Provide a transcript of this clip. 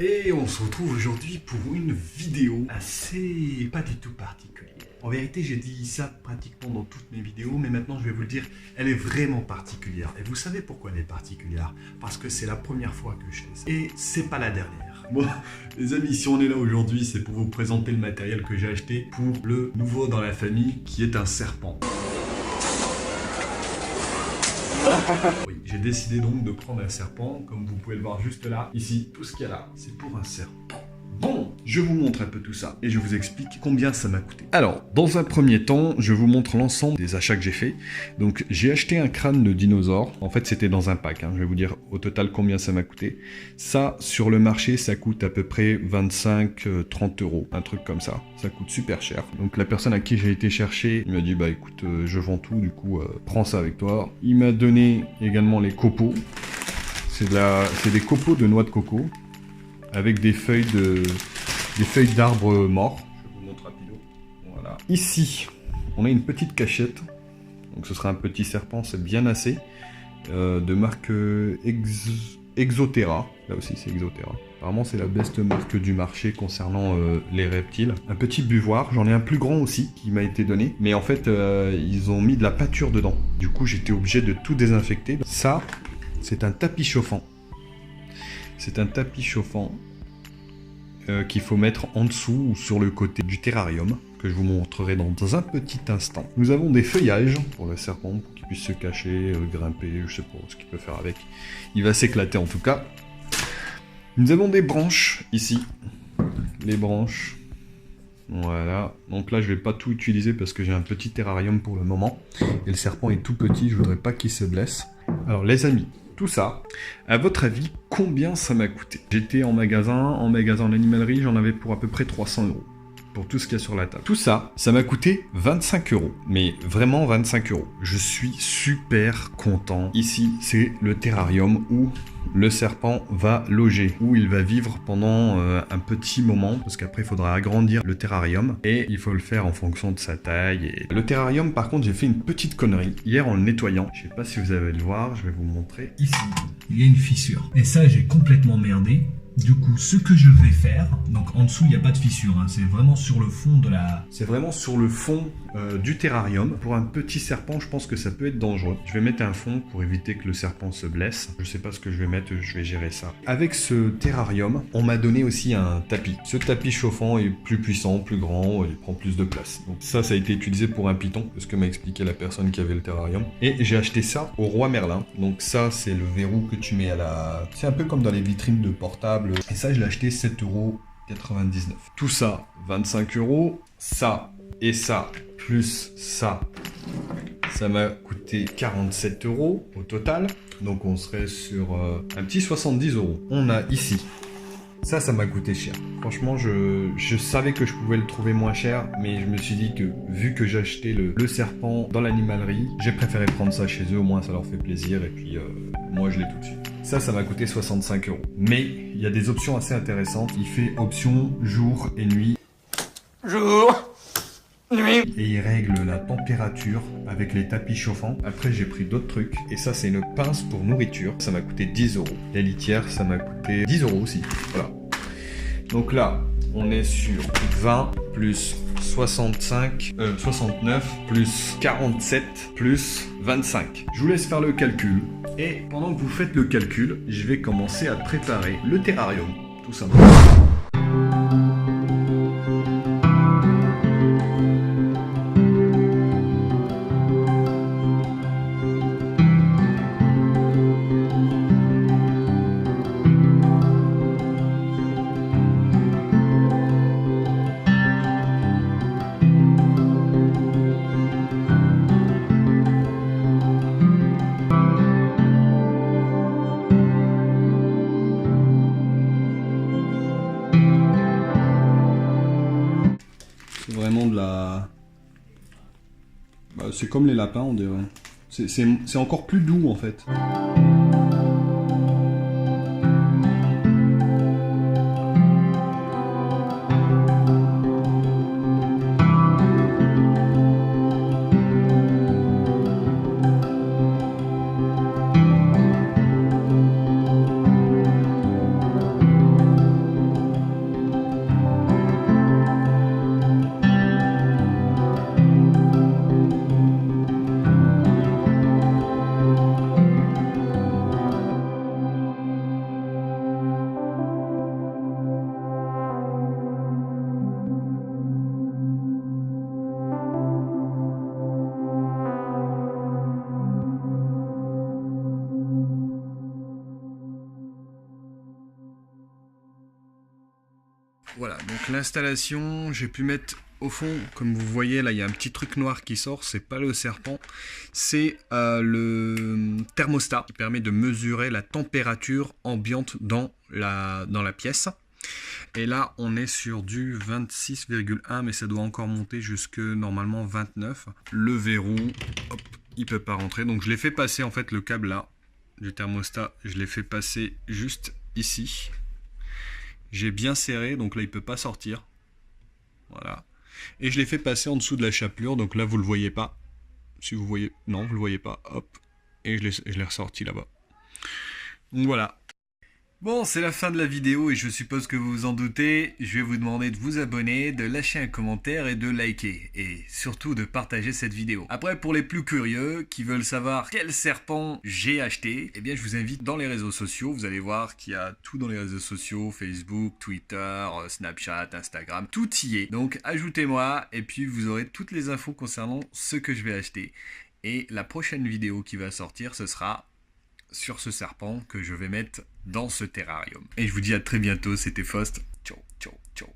Et on se retrouve aujourd'hui pour une vidéo assez pas du tout particulière. En vérité, j'ai dit ça pratiquement dans toutes mes vidéos, mais maintenant je vais vous le dire, elle est vraiment particulière. Et vous savez pourquoi elle est particulière? Parce que c'est la première fois que je fais ça. Et c'est pas la dernière. Bon, les amis, si on est là aujourd'hui, c'est pour vous présenter le matériel que j'ai acheté pour le nouveau dans la famille, qui est un serpent. Oui, j'ai décidé donc de prendre un serpent, comme vous pouvez le voir juste là. Ici, tout ce qu'il y a là, c'est pour un serpent. Bon, je vous montre un peu tout ça et je vous explique combien ça m'a coûté. Alors, dans un premier temps, je vous montre l'ensemble des achats que j'ai fait. Donc, j'ai acheté un crâne de dinosaure. En fait, c'était dans un pack. Je vais vous dire au total combien ça m'a coûté. Ça, sur le marché, ça coûte à peu près 25-30 euros. Un truc comme ça. Ça coûte super cher. Donc, la personne à qui j'ai été chercher, il m'a dit, bah écoute, je vends tout, du coup, prends ça avec toi. Il m'a donné également les copeaux. C'est des copeaux de noix de coco, avec des feuilles d'arbres morts. Je vous montre rapido. Voilà. Ici, on a une petite cachette. Donc ce sera un petit serpent, c'est bien assez. De marque Exoterra. Là aussi c'est Exoterra. Apparemment c'est la best marque du marché concernant les reptiles. Un petit buvoir, j'en ai un plus grand aussi qui m'a été donné. Mais en fait ils ont mis de la peinture dedans. Du coup j'étais obligé de tout désinfecter. Ça, c'est un tapis chauffant. C'est un tapis chauffant qu'il faut mettre en dessous ou sur le côté du terrarium, que je vous montrerai dans un petit instant. Nous avons des feuillages pour le serpent, pour qu'il puisse se cacher, grimper, je sais pas ce qu'il peut faire avec. Il va s'éclater en tout cas. Nous avons des branches ici. Les branches. Voilà. Donc là, je vais pas tout utiliser parce que j'ai un petit terrarium pour le moment. Et le serpent est tout petit, je voudrais pas qu'il se blesse. Alors les amis, tout ça, à votre avis, combien ça m'a coûté? J'étais en magasin d'animalerie, j'en avais pour à peu près 300 euros. Pour tout ce qu'il y a sur la table. Tout ça, ça m'a coûté 25 euros. Mais vraiment 25 euros. Je suis super content. Ici, c'est le terrarium où le serpent va loger, où il va vivre pendant un petit moment, parce qu'après il faudra agrandir le terrarium, et il faut le faire en fonction de sa taille. Et... Le terrarium, par contre, j'ai fait une petite connerie hier en le nettoyant. Je sais pas si vous allez le voir, je vais vous montrer. Ici, il y a une fissure. Et ça, j'ai complètement merdé. Du coup, ce que je vais faire, donc en dessous il n'y a pas de fissure, c'est vraiment sur le fond de la... C'est vraiment sur le fond du terrarium. Pour un petit serpent, je pense que ça peut être dangereux. Je vais mettre un fond pour éviter que le serpent se blesse. Je sais pas ce que je vais mettre, je vais gérer ça. Avec ce terrarium, on m'a donné aussi un tapis. Ce tapis chauffant est plus puissant, plus grand, il prend plus de place. Donc ça a été utilisé pour un python, ce que m'a expliqué la personne qui avait le terrarium. Et j'ai acheté ça au Roi Merlin. Donc ça, c'est le verrou que tu mets à la... C'est un peu comme dans les vitrines de portables. Et ça, je l'ai acheté 7,99 €. Tout ça, 25 euros. Ça et ça, plus ça, ça m'a coûté 47 euros au total. Donc on serait sur un petit 70 euros. On a ici. Ça m'a coûté cher. Franchement, je savais que je pouvais le trouver moins cher, mais je me suis dit que, vu que j'ai acheté le serpent dans l'animalerie, j'ai préféré prendre ça chez eux, au moins ça leur fait plaisir, et puis moi je l'ai tout de suite. Ça m'a coûté 65 euros. Mais il y a des options assez intéressantes. Il fait option jour et nuit. Jour, nuit. Et il règle la température avec les tapis chauffants. Après, j'ai pris d'autres trucs. Et ça, c'est une pince pour nourriture. Ça m'a coûté 10 euros. La litière, ça m'a coûté 10 euros aussi. Voilà. Donc là, on est sur 20 plus 69 plus 47 plus 25. Je vous laisse faire le calcul. Et pendant que vous faites le calcul, je vais commencer à préparer le terrarium, tout simplement. Vraiment de la... c'est comme les lapins, on dirait. C'est encore plus doux, en fait. Voilà, donc l'installation, j'ai pu mettre au fond, comme vous voyez là, il y a un petit truc noir qui sort, c'est pas le serpent, c'est le thermostat qui permet de mesurer la température ambiante dans la pièce. Et là, on est sur du 26,1, mais ça doit encore monter jusque normalement 29. Le verrou, hop, il peut pas rentrer, donc je l'ai fait passer en fait le câble là du thermostat, je l'ai fait passer juste ici. J'ai bien serré, donc là il peut pas sortir. Voilà. Et je l'ai fait passer en dessous de la chapelure, donc là vous le voyez pas. Si vous voyez, non vous le voyez pas, hop. Et je l'ai ressorti là-bas. Donc voilà. Bon, c'est la fin de la vidéo et je suppose que vous vous en doutez, je vais vous demander de vous abonner, de lâcher un commentaire et de liker. Et surtout de partager cette vidéo. Après, pour les plus curieux, qui veulent savoir quel serpent j'ai acheté, eh bien je vous invite dans les réseaux sociaux. Vous allez voir qu'il y a tout dans les réseaux sociaux, Facebook, Twitter, Snapchat, Instagram, tout y est. Donc ajoutez-moi et puis vous aurez toutes les infos concernant ce que je vais acheter. Et la prochaine vidéo qui va sortir, ce sera sur ce serpent que je vais mettre dans ce terrarium. Et je vous dis à très bientôt, c'était Faust. Ciao, ciao, ciao.